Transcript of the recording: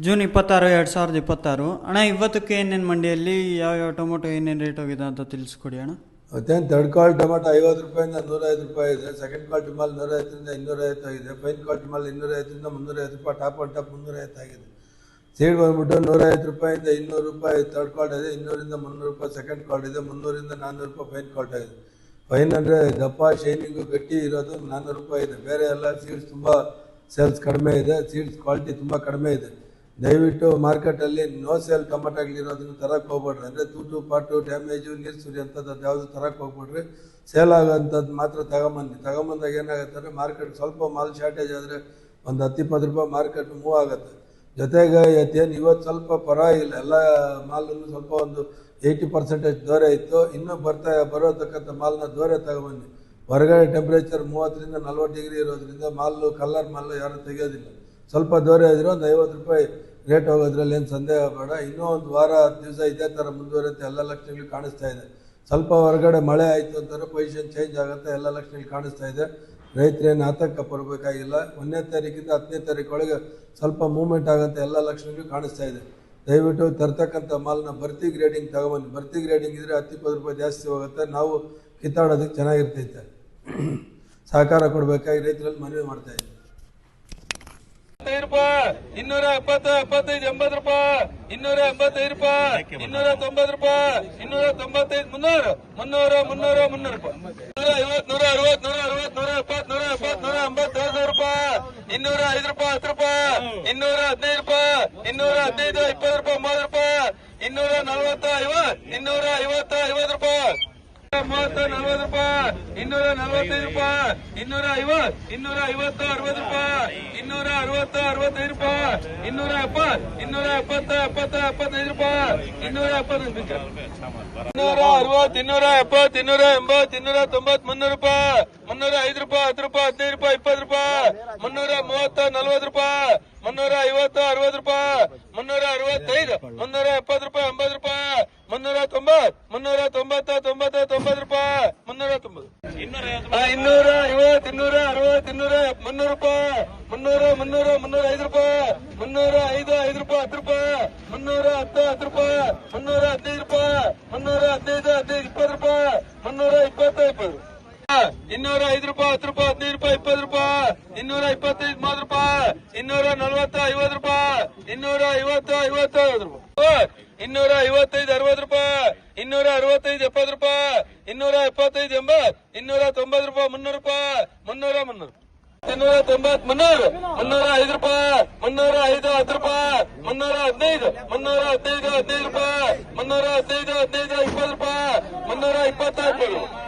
June 26, 2026 ಅಣ್ಣ. ಇವತ್ತಕ್ಕೆ ಏನೇನು ಮಂಡಿಯಲ್ಲಿ ಯಾವ ಟೊಮೊಟೊ ಏನೇನು ರೇಟ್ ಹೋಗಿದೆ ಅಂತ ತಿಳಿಸ್ಕೊಡಿ ಅಣ್ಣ. ಮತ್ತೇನು ಥರ್ಡ್ ಕ್ವಾಲಿಟಿ ಟೊಮೊಟೊ 50 ರೂಪಾಯಿಂದ 105 ರೂಪಾಯಿ ಇದೆ. ಸೆಕೆಂಡ್ ಕ್ವಾಲಿಟಿ ಮಾಲ್ 150ರಿಂದ 250 ಆಗಿದೆ. ಫೈನ್ ಕ್ವಾಲಿಟಿ ಮಾಲ್ 250ರಿಂದ 350 ರೂಪಾಯಿ. ಟಾಪ್ ಆನ್ ಟಾಪ್ 350 ಆಗಿದೆ. ಸೀಡ್ ಬಂದ್ಬಿಟ್ಟು 150 ರೂಪಾಯಿಂದ 200 ರೂಪಾಯಿ ಥರ್ಡ್ ಕ್ವಾಲಿಟಿ ಇದೆ. 200ರಿಂದ 300 ರೂಪಾಯಿ ಸೆಕೆಂಡ್ ಕ್ವಾಲಿಟಿ ಇದೆ. 300ರಿಂದ 400 ರೂಪಾಯಿ ಫೈನ್ ಕ್ವಾಲಿಟಿ ಆಗಿದೆ. ಫೈನ್ ಅಂದರೆ ದಪ್ಪ ಶೈನಿಂಗು ಗಟ್ಟಿ ಇರೋದು 400 ರೂಪಾಯಿ ಇದೆ. ಬೇರೆ ಎಲ್ಲ ಸೀಡ್ಸ್ ತುಂಬ ಸೇಲ್ಸ್ ಕಡಿಮೆ ಇದೆ. ಸೀಡ್ಸ್ ಕ್ವಾಲಿಟಿ ತುಂಬ ಕಡಿಮೆ ಇದೆ. ದಯವಿಟ್ಟು ಮಾರ್ಕೆಟಲ್ಲಿ ನೋ ಸೇಲ್ ಟೊಮೊಟೊಗಳಿರೋದನ್ನು ತರಕ್ಕೆ ಹೋಗ್ಬೇಡ್ರಿ. ಅಂದರೆ ತೂಟು ಪಾಟು ಡ್ಯಾಮೇಜು ನೀರು ಸುರಿ ಅಂಥದ್ದು ಯಾವುದು ತರಕ್ಕೆ ಹೋಗ್ಬೇಡ್ರಿ. ಸೇಲ್ ಆಗೋಂಥದ್ದು ಮಾತ್ರ ತಗೊಂಬಂದಾಗ ಏನಾಗುತ್ತೆ ಅಂದರೆ ಮಾರ್ಕೆಟ್ ಸ್ವಲ್ಪ ಮಾಲ್ ಶಾರ್ಟೇಜ್ ಆದರೆ ಒಂದು 10-20 ರೂಪಾಯಿ ಮಾರ್ಕೆಟ್ ಮೂವ್ ಆಗುತ್ತೆ. ಜೊತೆಗೆ ಇವತ್ತು ಸ್ವಲ್ಪ ಪರವಾಗಿಲ್ಲ, ಎಲ್ಲ ಮಾಲನ್ನು ಸ್ವಲ್ಪ ಒಂದು 80% ದೂರ ಇತ್ತು. ಇನ್ನೂ ಬರೋತಕ್ಕಂಥ ಮಾಲ್ನ ದೂರ ತಗೊಂಬನ್ನಿ. ಹೊರಗಡೆ ಟೆಂಪ್ರೇಚರ್ 30ರಿಂದ 40 ಡಿಗ್ರಿ ಇರೋದ್ರಿಂದ ಮಾಲು ಕಲ್ಲರ್ ಮಾಲು ಯಾರೂ ತೆಗೆಯೋದಿಲ್ಲ. ಸ್ವಲ್ಪ ದೂರ ಇದ್ರೆ ಒಂದು 50 ರೂಪಾಯಿ ರೇಟ್ ಹೋಗೋದ್ರಲ್ಲಿ ಏನು ಸಂದೇಹ ಬೇಡ. ಇನ್ನೂ ಒಂದು ವಾರ 10 ದಿವಸ ಇದೇ ಥರ ಮುಂದುವರಿಯುತ್ತೆ. ಎಲ್ಲ ಲಕ್ಷಣಗಳು ಕಾಣಿಸ್ತಾ ಇದೆ. ಸ್ವಲ್ಪ ಹೊರಗಡೆ ಮಳೆ ಆಯಿತು ಅಂತಾರೆ ಪೊಸಿಷನ್ ಚೇಂಜ್ ಆಗುತ್ತೆ. ಎಲ್ಲ ಲಕ್ಷಣಗಳು ಕಾಣಿಸ್ತಾ ಇದೆ. ರೈತರೇನು ಆತಂಕ ಪಡಬೇಕಾಗಿಲ್ಲ. 1ನೇ ತಾರೀಕಿಂದ 10ನೇ ತಾರೀಕೊಳಗೆ ಸ್ವಲ್ಪ ಮೂವ್ಮೆಂಟ್ ಆಗೋಂಥ ಎಲ್ಲ ಲಕ್ಷಣಗಳು ಕಾಣಿಸ್ತಾ ಇದೆ. ದಯವಿಟ್ಟು ತರ್ತಕ್ಕಂಥ ಮಾಲ್ನ ಬರ್ತಿ ಗ್ರೇಡಿಂಗ್ ತಗೊಬನ್ನಿ. ಬರ್ತಿ ಗ್ರೇಡಿಂಗ್ ಇದ್ದರೆ 10-20 ರೂಪಾಯಿ ಜಾಸ್ತಿ ಹೋಗುತ್ತೆ. ನಾವು ಕಿತ್ತಾಡೋದಕ್ಕೆ ಚೆನ್ನಾಗಿರ್ತೈತೆ. ಸಹಕಾರ ಕೊಡಬೇಕಾಗಿ ರೈತರಲ್ಲಿ ಮನವಿ ಮಾಡ್ತಾ ಇದ್ದೀವಿ. 270 ರೂಪಾಯಿ, 270, 75, 80 ರೂಪಾಯಿ, 285 ರೂಪಾಯಿ, 290 ರೂಪಾಯಿ, 295, 300, 300, 300, 300 ರೂಪಾಯಿ, 150, 160, 170, 170, 180, 200 ರೂಪಾಯಿ, 205 ರೂಪಾಯಿ, 10 ರೂಪಾಯಿ, 215 ರೂಪಾಯಿ, 215, 20 ರೂಪಾಯಿ, 30 ರೂಪಾಯಿ, 240, 250, 50 ರೂಪಾಯಿ, 30, 40 ರೂಪಾಯಿ, 245 ರೂಪಾಯಿ, 250, 250, 60 ರೂಪಾಯಿ, 260, 65 ರೂಪಾಯಿ, 270, 270, 70, 75 ರೂಪಾಯಿ, 270, 260, 270, 280, 290, 300 ರೂಪಾಯಿ, 305 ರೂಪಾಯಿ, 10 ರೂಪಾಯಿ, 15 ರೂಪಾಯಿ, 20 ರೂಪಾಯಿ, 330, 40 ರೂಪಾಯಿ, 350, 60 ರೂಪಾಯಿ, 365, 370 ರೂಪಾಯಿ, 80 ರೂಪಾಯಿ, 390, 390, 90, 90 ರೂಪಾಯಿ, 390, 250, 260, 300 ರೂಪಾಯಿ, 300, 300, 305 ರೂಪಾಯಿ, 305, 5 ರೂಪಾಯಿ, 10 ರೂಪಾಯಿ, 310, 10 ರೂಪಾಯಿ, 315 ರೂಪಾಯಿ, 315, 15, 20 ರೂಪಾಯಿ, 320, 20. 205 ರೂಪಾಯಿ, 10 ರೂಪಾಯಿ, 15 ರೂಪಾಯಿ, 20 ರೂಪಾಯಿ, 225, 30 ರೂಪಾಯಿ, 240, 50 ರೂಪಾಯಿ, 250, 50, 50 ರೂಪಾಯಿ, 255, 60 ರೂಪಾಯಿ, 265, 70 ರೂಪಾಯಿ, 275, 80, 290 ರೂಪಾಯಿ, 300 ರೂಪಾಯಿ, 300, 290, 300, 305 ರೂಪಾಯಿ, 305, 10 ರೂಪಾಯಿ, 315, 315, 15 ರೂಪಾಯಿ, 315, 15, 20 ರೂಪಾಯಿ, 320, 20.